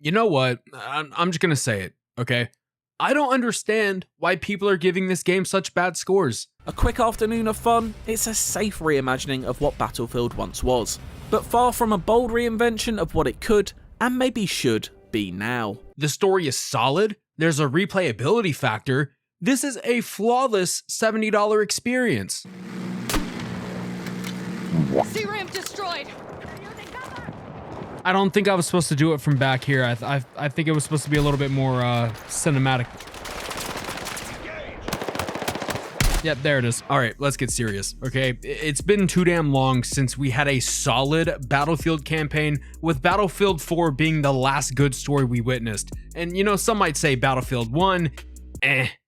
You know what? I'm just gonna say it, okay? I don't understand why people are giving this game such bad scores. A quick afternoon of fun, it's a safe reimagining of what Battlefield once was, but far from a bold reinvention of what it could, and maybe should, be now. The story is solid, there's a replayability factor, this is a flawless $70 experience. C-Ram destroyed! I don't think I was supposed to do it from back here. I think it was supposed to be a little bit more cinematic. Yep, there it is. All right, let's get serious, okay? It's been too damn long since we had a solid Battlefield campaign, with Battlefield 4 being the last good story we witnessed. And you know, some might say Battlefield 1,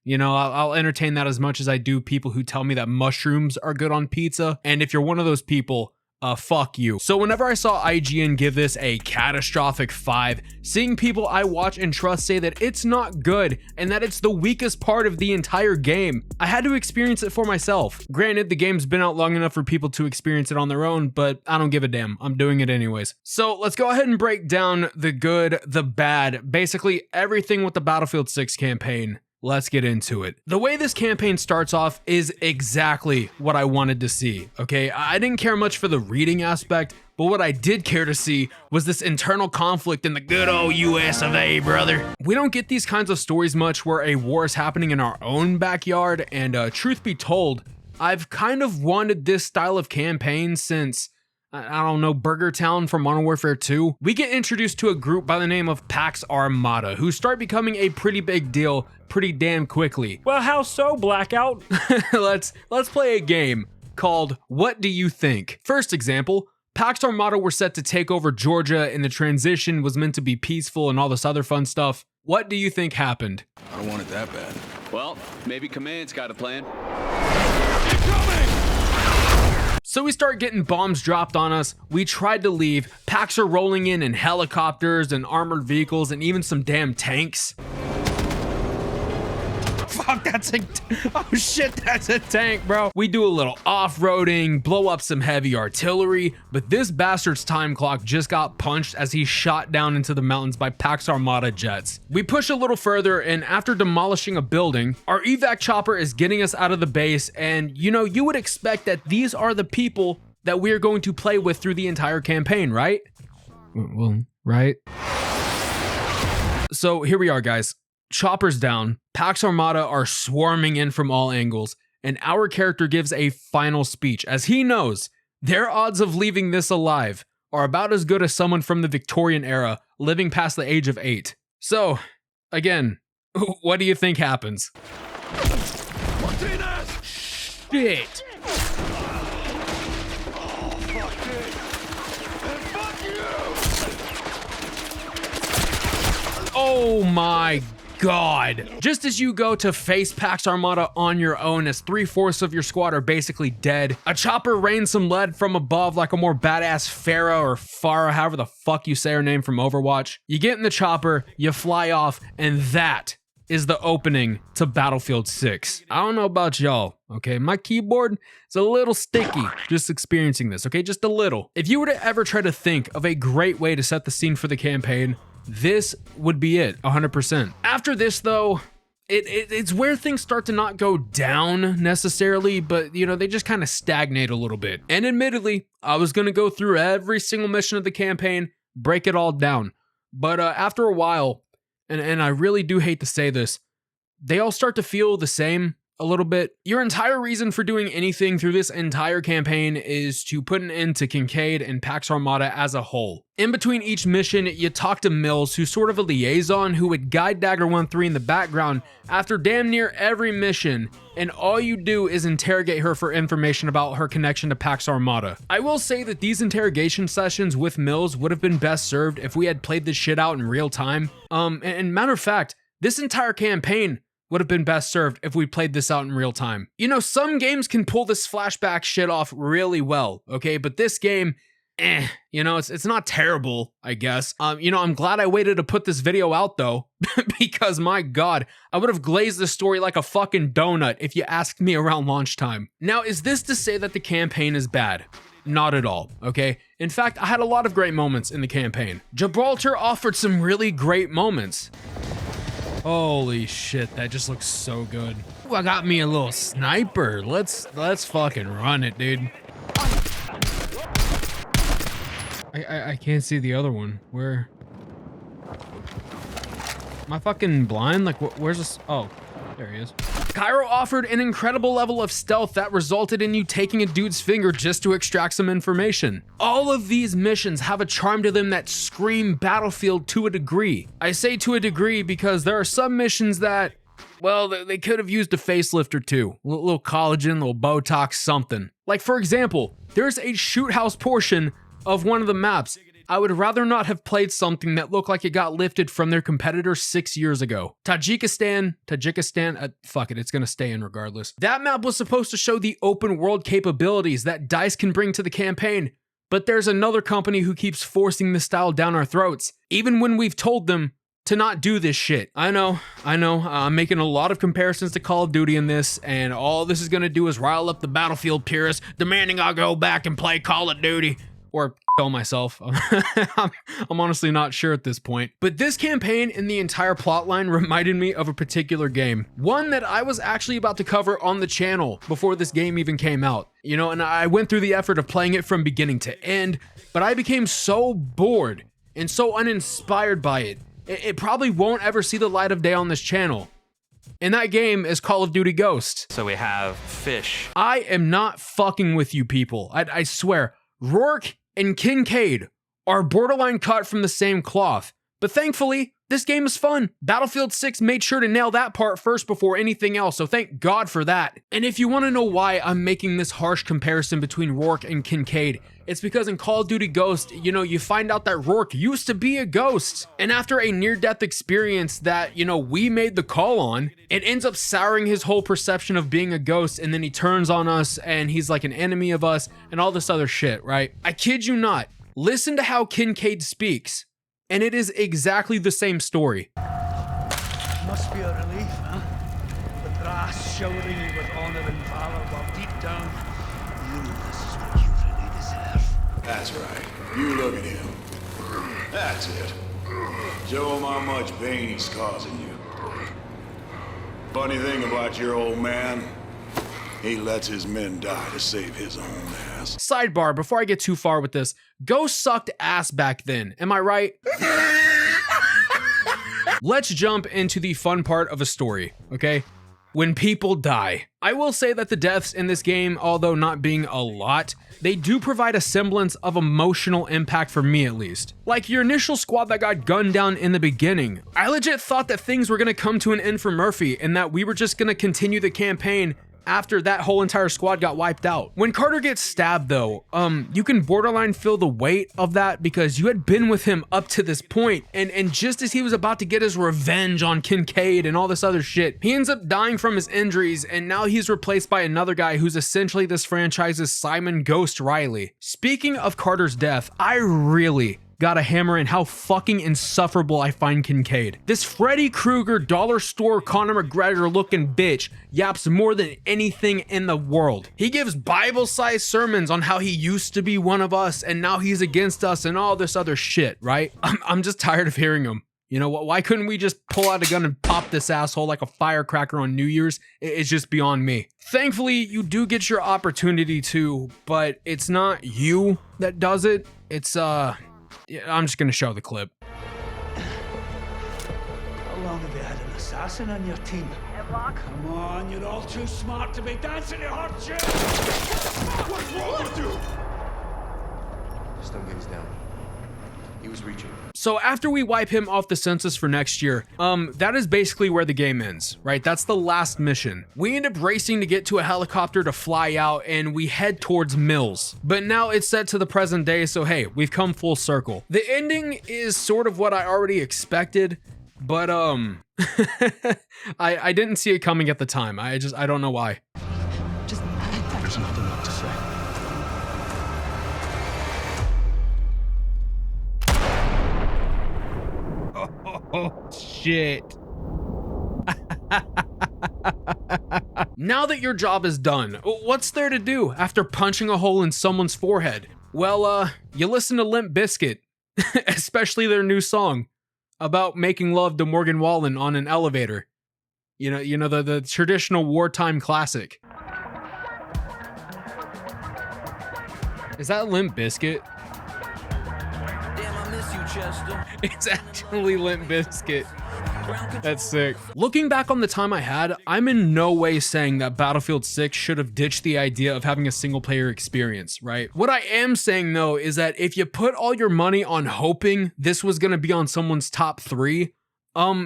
you know, I'll entertain that as much as I do people who tell me that mushrooms are good on pizza. And if you're one of those people, fuck you. So whenever I saw IGN give this a catastrophic 5, seeing people I watch and trust say that it's not good and that it's the weakest part of the entire game, I had to experience it for myself. Granted, the game's been out long enough for people to experience it on their own, but I don't give a damn. I'm doing it anyways. So let's go ahead and break down the good, the bad, basically everything with the Battlefield 6 campaign. Let's get into it. The way this campaign starts off is exactly what I wanted to see, okay? I didn't care much for the reading aspect, but what I did care to see was this internal conflict in the good old US of A, brother. We don't get these kinds of stories much where a war is happening in our own backyard, and truth be told, I've kind of wanted this style of campaign since, I don't know, Burger Town from Modern Warfare 2. We get introduced to a group by the name of Pax Armada, who start becoming a pretty big deal pretty damn quickly. Well, how so, Blackout? Let's play a game called What Do You Think? First example, Pax Armada were set to take over Georgia and the transition was meant to be peaceful and all this other fun stuff. What do you think happened? I don't want it that bad. Well, maybe Command's got a plan. So we start getting bombs dropped on us. We tried to leave. Pax are rolling in helicopters and armored vehicles and even some damn tanks. Fuck, oh shit, that's a tank, bro. We do a little off-roading, blow up some heavy artillery, but this bastard's time clock just got punched as he shot down into the mountains by Pax Armada jets. We push a little further, and after demolishing a building, our evac chopper is getting us out of the base, and you know, you would expect that these are the people that we are going to play with through the entire campaign, right? Well, right? So here we are, guys. Chopper's down, Pax Armada are swarming in from all angles, and our character gives a final speech as he knows their odds of leaving this alive are about as good as someone from the Victorian era living past the age of 8. So, again, what do you think happens? Shit! Oh my God. Just as you go to face Pax Armada on your own as 3/4 of your squad are basically dead, a chopper rains some lead from above like a more badass Farah or Farah, however the fuck you say her name from Overwatch. You get in the chopper, you fly off, and that is the opening to Battlefield 6. I don't know about y'all, okay? My keyboard is a little sticky just experiencing this, okay? Just a little. If you were to ever try to think of a great way to set the scene for the campaign, this would be it, 100%. After this, though, it's where things start to not go down necessarily, but, you know, they just kind of stagnate a little bit. And admittedly, I was going to go through every single mission of the campaign, break it all down. But after a while, and I really do hate to say this, they all start to feel the same a little bit. Your entire reason for doing anything through this entire campaign is to put an end to Kincaid and Pax Armada as a whole. In between each mission, you talk to Mills, who's sort of a liaison who would guide Dagger 1-3 in the background after damn near every mission, and all you do is interrogate her for information about her connection to Pax Armada. I will say that these interrogation sessions with Mills would have been best served if we had played this shit out in real time. And matter of fact, this entire campaign would have been best served if we played this out in real time. You know, some games can pull this flashback shit off really well, okay? But this game, you know, it's not terrible, I guess. You know, I'm glad I waited to put this video out though, because my God, I would have glazed this story like a fucking donut if you asked me around launch time. Now, is this to say that the campaign is bad? Not at all, okay? In fact, I had a lot of great moments in the campaign. Gibraltar offered some really great moments. Holy shit, that just looks so good. Ooh, I got me a little sniper. Let's fucking run it, dude. I can't see the other one. Where? Am I fucking blind? Like, where's this? Oh, there he is. Cairo offered an incredible level of stealth that resulted in you taking a dude's finger just to extract some information. All of these missions have a charm to them that scream Battlefield to a degree. I say to a degree because there are some missions that, well, they could have used a facelift or two. A little collagen, a little Botox, something. Like, for example, there's a shoot house portion of one of the maps. I would rather not have played something that looked like it got lifted from their competitor 6 years ago. Tajikistan, fuck it, it's gonna stay in regardless. That map was supposed to show the open world capabilities that DICE can bring to the campaign, but there's another company who keeps forcing this style down our throats, even when we've told them to not do this shit. I know, I'm making a lot of comparisons to Call of Duty in this, and all this is gonna do is rile up the Battlefield purists, demanding I go back and play Call of Duty. Or kill myself. I'm honestly not sure at this point. But this campaign and the entire plotline reminded me of a particular game. One that I was actually about to cover on the channel before this game even came out. You know, and I went through the effort of playing it from beginning to end, but I became so bored and so uninspired by it. It probably won't ever see the light of day on this channel. And that game is Call of Duty Ghost. So we have fish. I am not fucking with you people. I swear. Rourke and Kincaid are borderline cut from the same cloth, but thankfully, this game is fun. Battlefield 6 made sure to nail that part first before anything else, so thank God for that. And if you want to know why I'm making this harsh comparison between Rourke and Kincaid, it's because in Call of Duty Ghost, you know, you find out that Rourke used to be a ghost. And after a near-death experience that, you know, we made the call on, it ends up souring his whole perception of being a ghost, and then he turns on us and he's like an enemy of us and all this other shit, right? I kid you not. Listen to how Kincaid speaks, and it is exactly the same story. Must be a relief, huh? The brass showering you with honor and valor while deep down, you know this is what you really deserve. That's right. You look at him. That's it. Show him how much pain he's causing you. Funny thing about your old man, he lets his men die to save his own ass. Sidebar, before I get too far with this, Ghost sucked ass back then, am I right? Let's jump into the fun part of a story, okay? When people die. I will say that the deaths in this game, although not being a lot, they do provide a semblance of emotional impact for me at least. Like your initial squad that got gunned down in the beginning. I legit thought that things were gonna come to an end for Murphy and that we were just gonna continue the campaign after that whole entire squad got wiped out. When Carter gets stabbed though, you can borderline feel the weight of that because you had been with him up to this point, and just as he was about to get his revenge on Kincaid and all this other shit, he ends up dying from his injuries, and now he's replaced by another guy who's essentially this franchise's Simon Ghost Riley. Speaking of Carter's death, I really gotta hammer in how fucking insufferable I find Kincaid. This Freddy Krueger dollar store Conor McGregor looking bitch yaps more than anything in the world. He gives Bible-sized sermons on how he used to be one of us and now he's against us and all this other shit, right? I'm just tired of hearing him. You know what? Why couldn't we just pull out a gun and pop this asshole like a firecracker on New Year's? It's just beyond me. Thankfully, you do get your opportunity to, but it's not you that does it. It's yeah, I'm just gonna show the clip. How long have you had an assassin on your team? Come on, you're all too smart to be dancing to hot shit! What's wrong with you? Just don't get us down. He was reaching. So after we wipe him off the census for next year, that is basically where the game ends, right? That's the last mission. We end up racing to get to a helicopter to fly out and we head towards Mills. But now it's set to the present day, so hey, we've come full circle. The ending is sort of what I already expected, but I didn't see it coming at the time. I don't know why. There's nothing left to say. Oh, shit. Now that your job is done, what's there to do after punching a hole in someone's forehead? Well, you listen to Limp Bizkit, especially their new song about making love to Morgan Wallen on an elevator. You know the traditional wartime classic. Is that Limp Bizkit? Damn, I miss you, Chester. It's actually Limp Bizkit. That's sick. Looking back on the time I had, I'm in no way saying that Battlefield 6 should have ditched the idea of having a single player experience, right? What I am saying though is that if you put all your money on hoping this was gonna be on someone's top 3,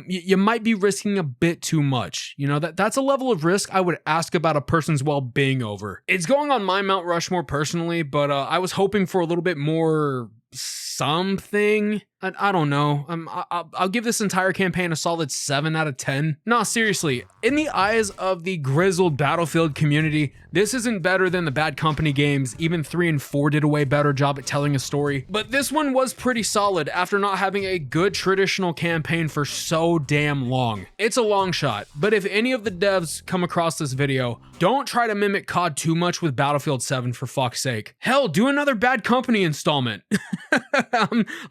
you might be risking a bit too much. You know, that's a level of risk I would ask about a person's well-being over. It's going on my Mount Rushmore personally, but I was hoping for a little bit more something. I don't know. I'll give this entire campaign a solid 7 out of 10. No, seriously, in the eyes of the grizzled Battlefield community, this isn't better than the Bad Company games. Even 3 and 4 did a way better job at telling a story. But this one was pretty solid after not having a good traditional campaign for so damn long. It's a long shot, but if any of the devs come across this video, don't try to mimic COD too much with Battlefield 7 for fuck's sake. Hell, do another Bad Company installment.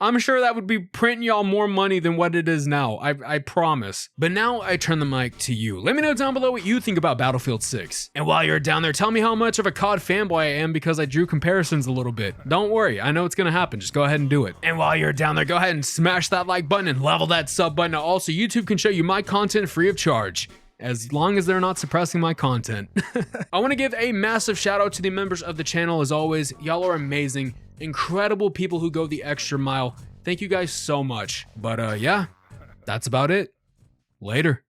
I'm sure that would be printing y'all more money than what it is now, I promise. But now I turn the mic to you. Let me know down below what you think about Battlefield 6. And while you're down there, tell me how much of a COD fanboy I am because I drew comparisons a little bit. Don't worry, I know it's gonna happen, just go ahead and do it. And while you're down there, go ahead and smash that like button and level that sub button. Also, YouTube can show you my content free of charge, as long as they're not suppressing my content. I want to give a massive shout out to the members of the channel. As always, y'all are amazing, incredible people who go the extra mile. Thank you guys so much. But yeah, that's about it. Later.